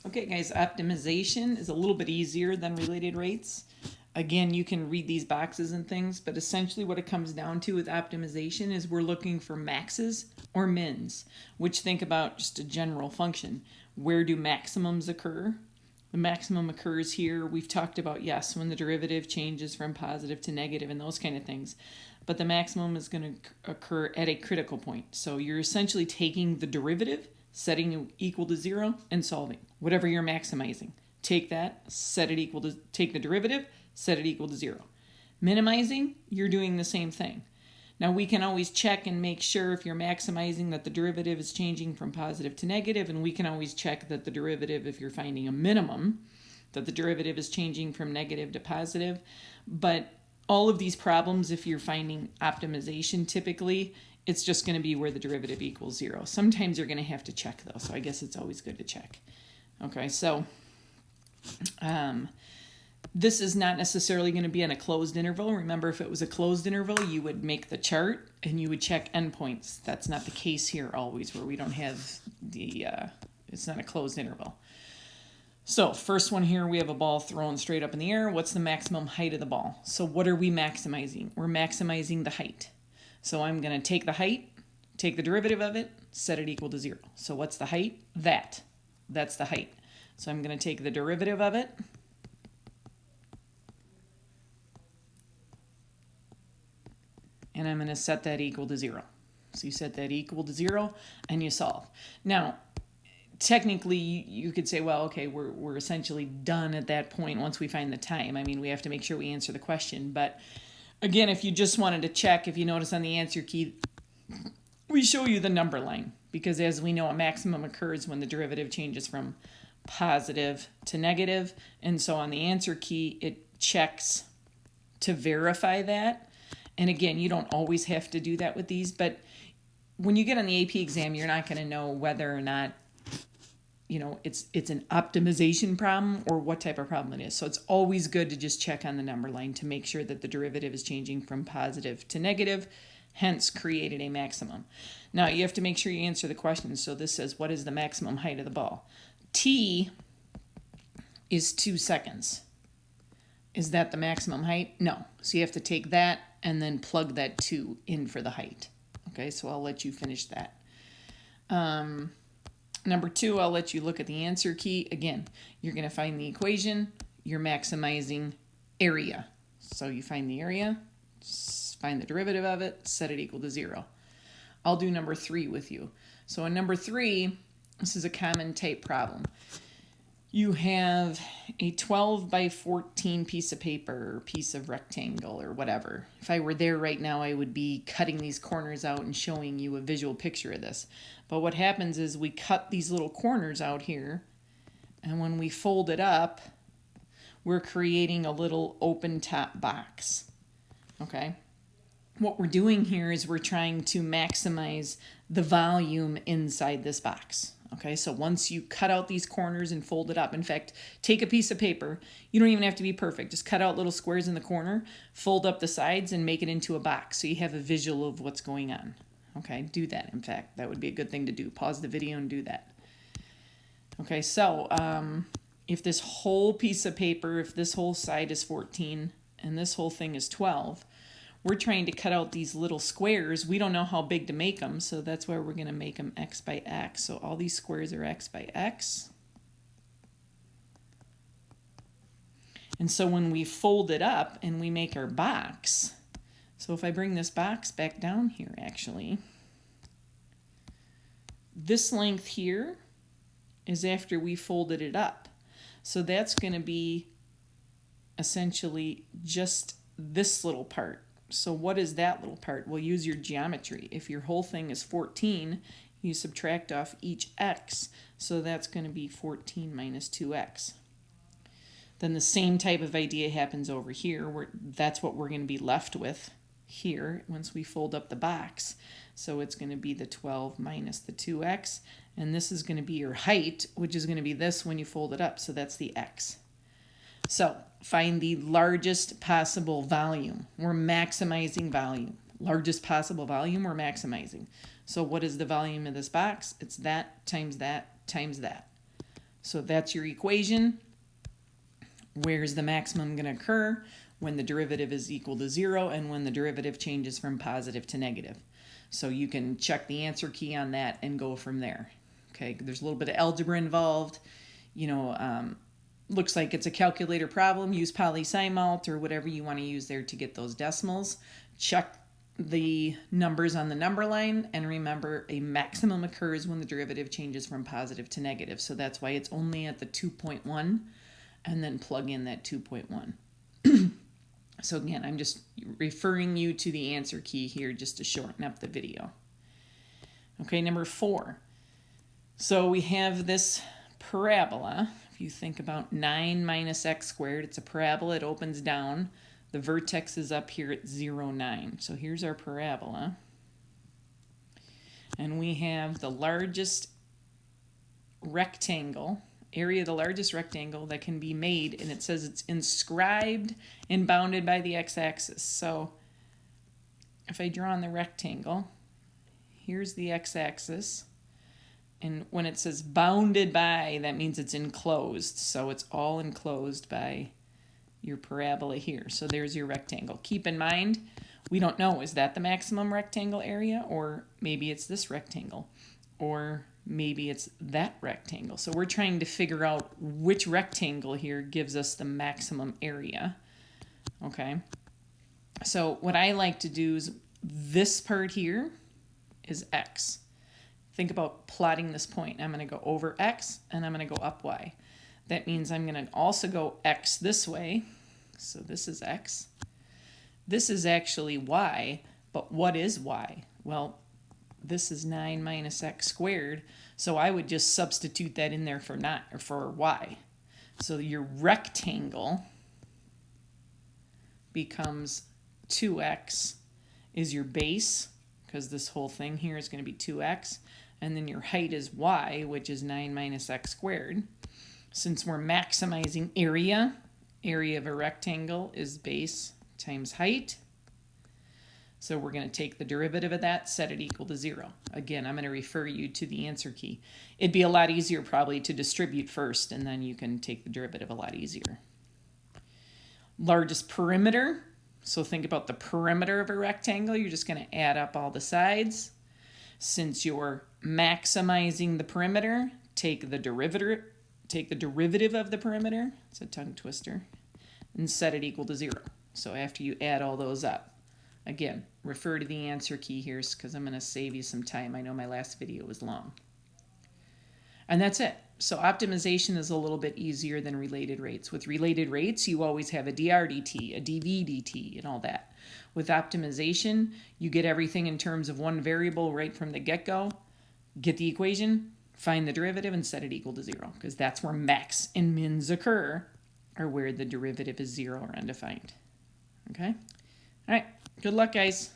Okay, guys, optimization is a little bit easier than related rates. Again, you can read these boxes and things, but essentially what it comes down to with optimization is we're looking for maxes or mins, which think about just a general function. Where do maximums occur? The maximum occurs here. We've talked about, yes, when the derivative changes from positive to negative and those kind of things. But the maximum is going to occur at a critical point. So you're essentially taking the derivative, setting it equal to 0, and solving. Whatever you're maximizing. Take that, set it equal to, take the derivative, set it equal to 0. Minimizing, you're doing the same thing. Now we can always check and make sure if you're maximizing that the derivative is changing from positive to negative, and we can always check that the derivative, if you're finding a minimum, that the derivative is changing from negative to positive. But all of these problems, if you're finding optimization typically, it's just going to be where the derivative equals 0. Sometimes you're going to have to check though, so I guess it's always good to check. Okay, so this is not necessarily going to be in a closed interval. Remember, if it was a closed interval, you would make the chart and you would check endpoints. That's not the case here always, where we don't have the, it's not a closed interval. So first one here, we have a ball thrown straight up in the air. What's the maximum height of the ball? So what are we maximizing? We're maximizing the height. So I'm going to take the height, take the derivative of it, set it equal to 0. So what's the height? That's the height. So I'm going to take the derivative of it, and I'm going to set that equal to 0. So you set that equal to 0 and you solve. Now, technically you could say, well, okay, we're essentially done at that point once we find the time. I mean, we have to make sure we answer the question. But again, if you just wanted to check, if you notice on the answer key, we show you the number line, because as we know, a maximum occurs when the derivative changes from positive to negative. And so on the answer key, it checks to verify that. And again, you don't always have to do that with these, but when you get on the AP exam, you're not going to know whether or not, you know, it's an optimization problem or what type of problem it is. So it's always good to just check on the number line to make sure that the derivative is changing from positive to negative, hence created a maximum. Now you have to make sure you answer the question. So this says, what is the maximum height of the ball? T is 2 seconds. Is that the maximum height? No. So you have to take that and then plug that 2 in for the height. Okay, so I'll let you finish that. Number 2, I'll let you look at the answer key. Again, you're going to find the equation. You're maximizing area. So you find the area, find the derivative of it, set it equal to 0. I'll do number 3 with you. So in number 3, this is a common type problem. You have a 12 by 14 piece of paper, or piece of rectangle, or whatever. If I were there right now, I would be cutting these corners out and showing you a visual picture of this. But what happens is we cut these little corners out here, and when we fold it up, we're creating a little open top box. Okay? What we're doing here is we're trying to maximize the volume inside this box. Okay, so once you cut out these corners and fold it up, in fact, take a piece of paper. You don't even have to be perfect. Just cut out little squares in the corner, fold up the sides, and make it into a box so you have a visual of what's going on. Okay, do that, in fact. That would be a good thing to do. Pause the video and do that. Okay, so if this whole piece of paper, if this whole side is 14 and this whole thing is 12, we're trying to cut out these little squares. We don't know how big to make them, so that's why we're going to make them x by x. So all these squares are x by x. And so when we fold it up and we make our box, so if I bring this box back down here, actually, this length here is after we folded it up. So that's going to be essentially just this little part. So what is that little part? Well, use your geometry. If your whole thing is 14, you subtract off each x. So that's going to be 14 minus 2x. Then the same type of idea happens over here, where that's what we're going to be left with here once we fold up the box. So it's going to be the 12 minus the 2x. And this is going to be your height, which is going to be this when you fold it up. So that's the x. So find the largest possible volume. We're maximizing volume. Largest possible volume, we're maximizing. So what is the volume of this box? It's that times that times that. So that's your equation. Where's the maximum going to occur? When the derivative is equal to 0 and when the derivative changes from positive to negative. So you can check the answer key on that and go from there. Okay, there's a little bit of algebra involved. You know, looks like it's a calculator problem. Use poly/SciMult or whatever you want to use there to get those decimals. Check the numbers on the number line, and remember a maximum occurs when the derivative changes from positive to negative. So that's why it's only at the 2.1, and then plug in that 2.1. So again, I'm just referring you to the answer key here just to shorten up the video. Okay, number 4. So we have this parabola. If you think about 9 minus x squared, it's a parabola, it opens down. The vertex is up here at 0, 9. So here's our parabola. And we have the largest rectangle, area of the largest rectangle that can be made, and it says it's inscribed and bounded by the x-axis. So if I draw on the rectangle, here's the x-axis. And when it says bounded by, that means it's enclosed. So it's all enclosed by your parabola here. So there's your rectangle. Keep in mind, we don't know, is that the maximum rectangle area? Or maybe it's this rectangle. Or maybe it's that rectangle. So we're trying to figure out which rectangle here gives us the maximum area. Okay. So what I like to do is this part here is x. Think about plotting this point. I'm going to go over x and I'm going to go up y. That means I'm going to also go x this way. So this is x. This is actually y, but what is y? Well, this is 9 minus x squared, so I would just substitute that in there for y. So your rectangle becomes 2x is your base, because this whole thing here is going to be 2x, and then your height is y, which is 9 minus x squared. Since we're maximizing area of a rectangle is base times height. So we're going to take the derivative of that, set it equal to 0. Again, I'm going to refer you to the answer key. It'd be a lot easier probably to distribute first, and then you can take the derivative a lot easier. Largest perimeter. So think about the perimeter of a rectangle. You're just going to add up all the sides. Since you're maximizing the perimeter, take the derivative of the perimeter. It's a tongue twister. And set it equal to 0. So after you add all those up, again, refer to the answer key here because I'm going to save you some time. I know my last video was long. And that's it. So optimization is a little bit easier than related rates. With related rates, you always have a dr dt, a dv dt, and all that. With optimization, you get everything in terms of one variable right from the get-go. Get the equation, find the derivative, and set it equal to 0, because that's where max and mins occur, or where the derivative is 0 or undefined. Okay? All right. Good luck, guys.